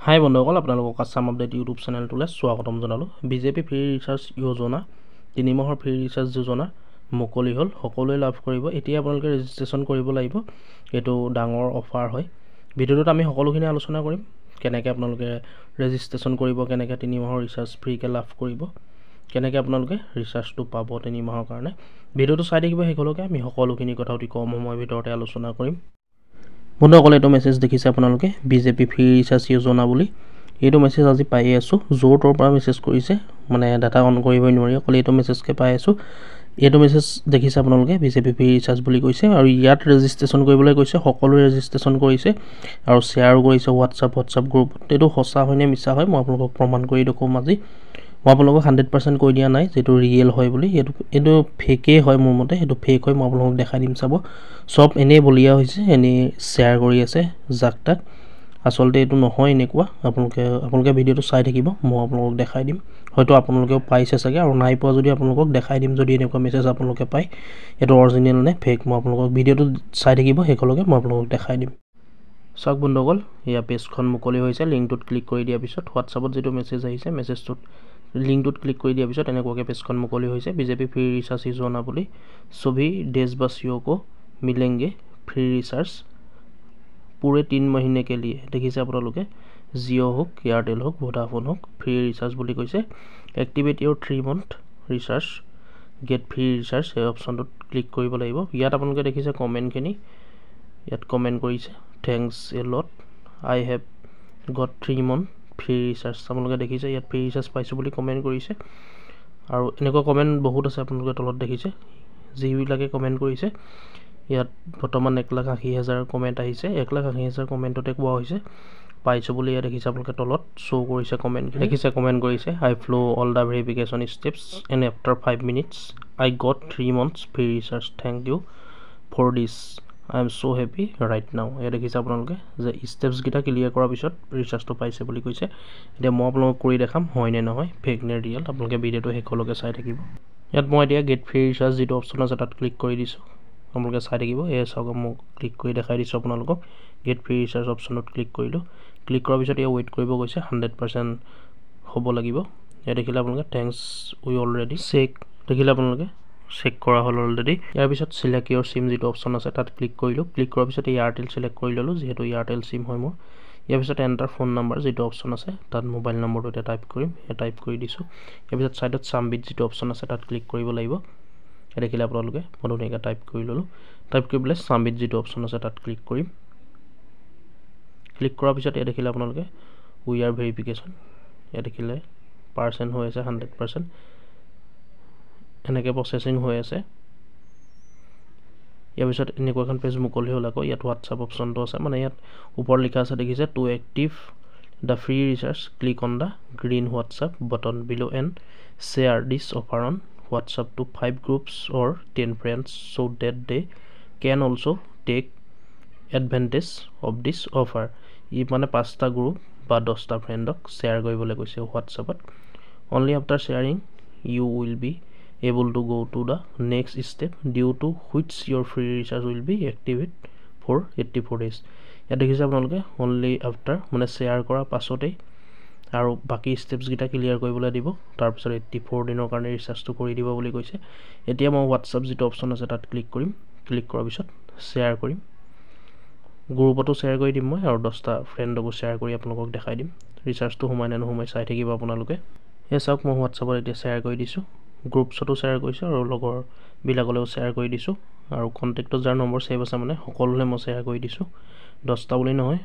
হাই বন্ধুসকল, আপোনালোকক Assam update YouTube চেনেলটোলৈ স্বাগতম জনালোঁ। বিজেপি ফ্ৰী ৰিচাৰ্জ যোজনা 3 মাহৰ ফ্ৰী ৰিচাৰ্জ যোজনা মুকলি হ'ল, সকলোৱে লাভ কৰিব। এতিয়া আপোনালোকে ৰেজিষ্ট্ৰেশ্যন কৰিব লাগিব। এইটো ডাঙৰ অফাৰ হয়। ভিডিঅ'টোত আমি সকলোখিনি আলোচনা কৰিম, কেনেকৈ আপোনালোকে ৰেজিষ্ট্ৰেশ্যন কৰিব, কেনেকৈ 3 মাহৰ ৰিচাৰ্জ ফ্ৰীকৈ লাভ কৰিব, কেনেকৈ আপোনালোকে ৰিচাৰ্জটো পাব 3 মাহৰ কাৰণে। ভিডিঅ'টো চাই থাকিব শেষলৈকে। আমি সকলোখিনি কথা অতি কম সময়ৰ ভিতৰতে আলোচনা কৰিম। বন্ধুসকল, এইটো মেছেজ দেখিছে আপোনালোকে, বিজেপি ফ্ৰী ৰিচাৰ্জ যোজনা বুলি। এইটো মেছেজ আজি পায়ে আছোঁ, য'ৰ ত'ৰ পৰা মেছেজ কৰিছে, মানে ডাটা অন কৰিবই নোৱাৰি, অকল এইটো মেছেজকে পাই আছোঁ। এইটো মেছেজ দেখিছে আপোনালোকে, বিজেপি ফ্ৰী ৰিচাৰ্জ বুলি কৈছে, আৰু ইয়াত ৰেজিষ্ট্ৰেশ্যন কৰিবলৈ কৈছে। সকলোৱে ৰেজিষ্ট্ৰেশ্যন কৰিছে আৰু শ্বেয়াৰো কৰিছে হোৱাটছআপ গ্ৰুপত। এইটো সঁচা হয়নে মিছা হয় মই আপোনালোকক প্ৰমাণ কৰি দেখুৱাম আজি। মই আপোনালোকক 100% কৈ দিয়া নাই যিটো ৰিয়েল হয় বুলি। এইটো ফেকেই হয় মোৰ মতে, এইটো ফেক হয়। মই আপোনালোকক দেখাই দিম, চাব। চব এনেই বলিয়া হৈছে, এনেই শ্বেয়াৰ কৰি আছে যাক তাক। আচলতে এইটো নহয় এনেকুৱা। আপোনালোকে ভিডিঅ'টো চাই থাকিব, মই আপোনালোকক দেখাই দিম। হয়তো আপোনালোকেও পাইছে চাগে, আৰু নাই পোৱা যদি আপোনালোকক দেখাই দিম। যদি এনেকুৱা মেছেজ আপোনালোকে পায়, এইটো অৰিজিনেল নে ফেক, মই আপোনালোকক ভিডিঅ'টো চাই থাকিব শেষলৈকে, মই আপোনালোকক দেখাই দিম। চাওক বন্ধুসকল, এয়া পেজখন মুকলি হৈছে। লিংকটোত ক্লিক কৰি দিয়াৰ পিছত হোৱাটছআপত যিটো মেছেজ আহিছে, মেছেজটোত লিংকটোত ক্লিক কৰি দিয়াৰ পিছত এনেকুৱাকৈ পেজখন মুকলি হৈছে। বিজেপি ফ্ৰী ৰিচাৰ্জ যোজনা বুলি, সभी देशवासियों को मिलेंगे फ्री रिचार्ज पूरे 3 महीने के लिए। দেখিছে আপোনালোকে, জিঅ' হওক, এয়াৰটেল হওক, ভোডাফোন হওক, ফ্ৰী ৰিচাৰ্জ বুলি কৈছে। Activate your 3 month recharge, get free recharge, এই অপশ্যনটোত ক্লিক কৰিব লাগিব। ইয়াত আপোনালোকে দেখিছে কমেণ্টখিনি, ইয়াত কমেণ্ট কৰিছে, thanks A lot, I have gut 3 month free recharge. আপোনালোকে দেখিছে ইয়াত ফ্ৰী ৰিচাৰ্জ পাইছোঁ বুলি কমেণ্ট কৰিছে। আৰু এনেকুৱা কমেণ্ট বহুত আছে, আপোনালোকে তলত দেখিছে যিবিলাকে কমেণ্ট কৰিছে। ইয়াত বৰ্তমান 1,80,000 কমেণ্ট আহিছে। 1,80,000 কমেণ্টতে কোৱা হৈছে পাইছোঁ বুলি। ইয়াত দেখিছে আপোনালোকে তলত শ্ব' কৰিছে কমেণ্ট, দেখিছে কমেণ্ট কৰিছে, I followed' all the verification steps and after 5 minutes I got 3 months free recharge, thank you for this, I am so' happy right now. ইয়াত দেখিছে আপোনালোকে যে ষ্টেপছকেইটা ক্লিয়াৰ কৰাৰ পিছত ৰিচাৰ্জটো পাইছে বুলি কৈছে। এতিয়া মই আপোনালোকক কৰি দেখাম হয় নে নহয়, ফেক নে ৰিয়েল। আপোনালোকে ভিডিঅ'টো শেষলৈকে চাই থাকিব। ইয়াত মই এতিয়া গেট ফ্ৰী ৰিচাৰ্জ যিটো অপশ্যন আছে তাত ক্লিক কৰি দিছোঁ। আপোনালোকে চাই থাকিব। চাওক, মই ক্লিক কৰি দেখাই দিছোঁ আপোনালোকক। গেট ফ্ৰী ৰিচাৰ্জ অপশ্যনত ক্লিক কৰিলোঁ। ক্লিক কৰাৰ পিছত এয়া ৱেইট কৰিব কৈছে, 100% হ'ব লাগিব। ইয়াত দেখিলে আপোনালোকে থেংকছ উই অলৰেডি চেক, দেখিলে আপোনালোকে চেক কৰা হ'ল অলৰেডি। ইয়াৰ পিছত চিলেক্ট ইউৰ চিম যিটো অপশ্যন আছে তাত ক্লিক কৰিলোঁ। ক্লিক কৰাৰ পিছত এয়াৰটেল চিলেক্ট কৰি ল'লোঁ, যিহেতু এয়াৰটেল চিম হয় মোৰ। ইয়াৰ পিছত এণ্টাৰ ফোন নাম্বাৰ যিটো অপশ্যন আছে তাত মোবাইল নম্বৰটো এতিয়া টাইপ কৰিম, টাইপ কৰি দিছোঁ। ইয়াৰ পিছত ছাইডত ছাবমিট যিটো অপশ্যন আছে তাত ক্লিক কৰিব লাগিব। দেখিলে আপোনালোকে মই ধুনীয়াকৈ টাইপ কৰি ল'লোঁ। টাইপ কৰি পেলাই ছাবমিট যিটো অপশ্যন আছে তাত ক্লিক কৰিম। ক্লিক কৰাৰ পিছত ইয়াত দেখিলে আপোনালোকে উই আৰ ভেৰিফিকেশ্যন, ইয়াত দেখিলে পাৰ্চেণ্ট হৈ আছে 100%, এনেকৈ প্ৰচেছিং হৈ আছে। ইয়াৰ পিছত এনেকুৱা এখন পেজ মুকলি হ'ল। আকৌ ইয়াত হোৱাটছআপ অপশ্যনটো আছে, মানে ইয়াত ওপৰত লিখা আছে দেখিছে, to active the free recharge click on the green WhatsApp button below' and share this offer on WhatsApp to 5 groups or 10 friends so that they can also take advantage of this offer। ই মানে 5টা group বা 10টা ফ্ৰেণ্ডক share কৰিবলৈ কৈছে হোৱাটছআপত। Only after sharing you will be able to go to the next step due to which your free recharge will be activate for 84 days। ইয়াত দেখিছে আপোনালোকে অনলি আফটাৰ, মানে শ্বেয়াৰ কৰাৰ পাছতেই আৰু বাকী ষ্টেপছকেইটা ক্লিয়াৰ কৰিবলৈ দিব। তাৰপিছত 84 দিনৰ কাৰণে ৰিচাৰ্জটো কৰি দিব বুলি কৈছে। এতিয়া মই হোৱাটছআপ যিটো অপশ্যন আছে তাত ক্লিক কৰিম। ক্লিক কৰাৰ পিছত শ্বেয়াৰ কৰিম, গ্ৰুপতো শ্বেয়াৰ কৰি দিম মই, আৰু 10টা ফ্ৰেণ্ডকো শ্বেয়াৰ কৰি আপোনালোকক দেখাই দিম। ৰিচাৰ্জটো সোমাই নে নোসোমাই চাই থাকিব আপোনালোকে। চাওক, মই হোৱাটছআপত এতিয়া শ্বেয়াৰ কৰি দিছোঁ, গ্ৰুপছতো শ্বেয়াৰ কৰিছোঁ, আৰু লগৰবিলাকলৈও শ্বেয়াৰ কৰি দিছোঁ, আৰু কণ্টেক্টত যাৰ নম্বৰ ছেভ আছে মানে সকলোলৈ মই শ্বেয়াৰ কৰি দিছোঁ। 10টা বুলি নহয়,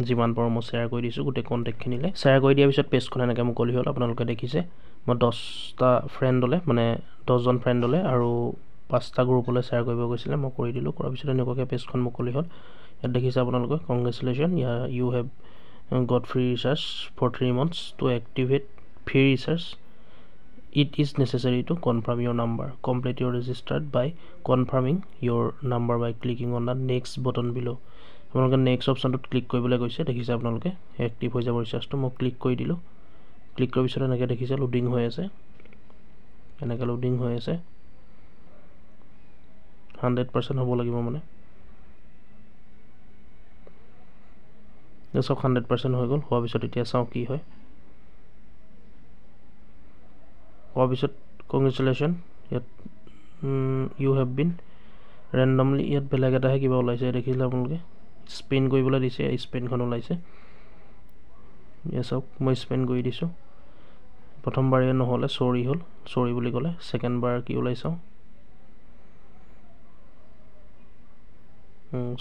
যিমান পাৰোঁ মই শ্বেয়াৰ কৰি দিছোঁ গোটেই কণ্টেক্টখিনিলৈ। শ্বেয়াৰ কৰি দিয়াৰ পিছত পেজখন এনেকৈ মুকলি হ'ল। আপোনালোকে দেখিছে মই 10টা ফ্ৰেণ্ডলৈ, মানে 10জন ফ্ৰেণ্ডলৈ আৰু 5টা গ্ৰুপলৈ শ্বেয়াৰ কৰিব গৈছিলে, মই কৰি দিলোঁ। কৰাৰ পিছত এনেকুৱাকৈ পেজখন মুকলি হ'ল। ইয়াত দেখিছে আপোনালোকে congratulation you have got free recharge for 3 months to activate free recharge it is necessary to confirm your number, complete your registered by confirming your number by clicking on the next button below'. আপোনালোকে next অপশ্যনটোত click কৰিবলৈ কৈছে। দেখিছে আপোনালোকে active হৈ যাব ৰিচাৰ্জটো, মই ক্লিক কৰি দিলোঁ। ক্লিক কৰাৰ পিছত এনেকৈ দেখিছে লোডিং হৈ আছে, এনেকৈ লোডিং হৈ আছে। 100% হ'ব লাগিব মানে। চাওক 100% হৈ গ'ল। হোৱাৰ পিছত এতিয়া চাওঁ কি হয়। হোৱাৰ পিছত কংগ্ৰেচুলেশ্যন, ইয়াত ইউ হেভ বিন ৰেণ্ডমলি, ইয়াত বেলেগ এটাহে কিবা ওলাইছে দেখিলে আপোনালোকে। স্পেইন কৰিবলৈ দিছে, স্পেইনখন ওলাইছে। চাওক মই স্পেইন কৰি দিছোঁ। প্ৰথমবাৰ ইয়াত নহ'লে চৰি হ'ল, চৰি বুলি ক'লে। ছেকেণ্ডবাৰ কি ওলাই চাওঁ।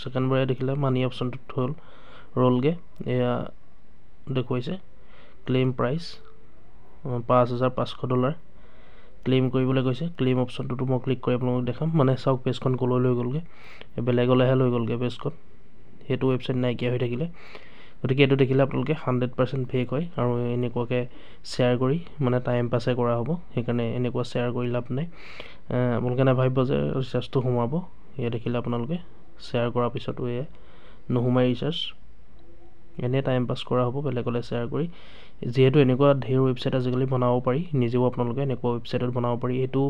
ছেকেণ্ডবাৰ দেখিলে মানি অপশ্যনটোত হ'ল ৰ'লগৈ। এয়া দেখুৱাইছে ক্লেইম প্ৰাইচ $5,500 ক্লেইম কৰিবলৈ কৈছে। ক্লেইম অপশ্যনটোতো মই ক্লিক কৰি আপোনালোকক দেখাম। মানে চাওক পেজখন ক'লৈ লৈ গ'লগৈ, বেলেগলৈহে লৈ গ'লগৈ পেজখন। সেইটো ৱেবছাইট নাইকিয়া হৈ থাকিলে। গতিকে এইটো দেখিলে আপোনালোকে 100% ফেক হয় আৰু এনেকুৱাকৈ শ্বেয়াৰ কৰি মানে টাইম পাছে কৰা হ'ব। সেইকাৰণে এনেকুৱা শ্বেয়াৰ কৰি লাভ নাই। আপোনালোকে নাভাবিব যে ৰিচাৰ্জটো সোমাব। এয়া দেখিলে আপোনালোকে শ্বেয়াৰ কৰাৰ পিছতো এয়া নোসোমাই ৰিচাৰ্জ, এনেই টাইম পাছ কৰা হ'ব বেলেগলৈ শ্বেয়াৰ কৰি। যিহেতু এনেকুৱা ঢেৰ ৱেবছাইট আজিকালি বনাব পাৰি, নিজেও আপোনালোকে এনেকুৱা ৱেবছাইটত বনাব পাৰি। এইটো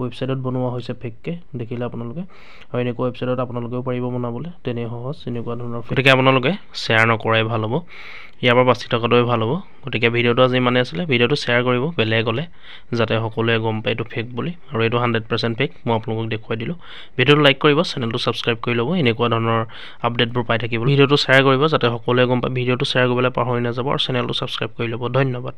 ৱেবছাইটত বনোৱা হৈছে ফেককৈ দেখিলে আপোনালোকে, আৰু এনেকুৱা ৱেবছাইটত আপোনালোকেও পাৰিব বনাবলৈ, তেনেই সহজ এনেকুৱা ধৰণৰ। গতিকে আপোনালোকে শ্বেয়াৰ নকৰাই ভাল হ'ব, ইয়াৰ পৰা বাচি থকাটোৱে ভাল হ'ব। গতিকে ভিডিঅ'টো আজি ইমানে আছিলে। ভিডিঅ'টো শ্বেয়াৰ কৰিব বেলেগলৈ, যাতে সকলোৱে গম পায় এইটো ফেক বুলি, আৰু এইটো 100% ফেক। মই আপোনালোকক দেখুৱাই দিলোঁ। ভিডিঅ'টো লাইক কৰিব, চেনেলটো ছাবস্ক্ৰাইব কৰি ল'ব এনেকুৱা ধৰণৰ আপডেটবোৰ পাই থাকিব। ভিডিঅ'টো শ্বেয়াৰ কৰিব যাতে সকলোৱে গম পায়। ভিডিঅ'টো শ্বেয়াৰ কৰিবলৈ পাহৰি নাযাব আৰু চেনেলটো ছাবস্ক্ৰাইব কৰি ল'ব। ধন্যবাদ।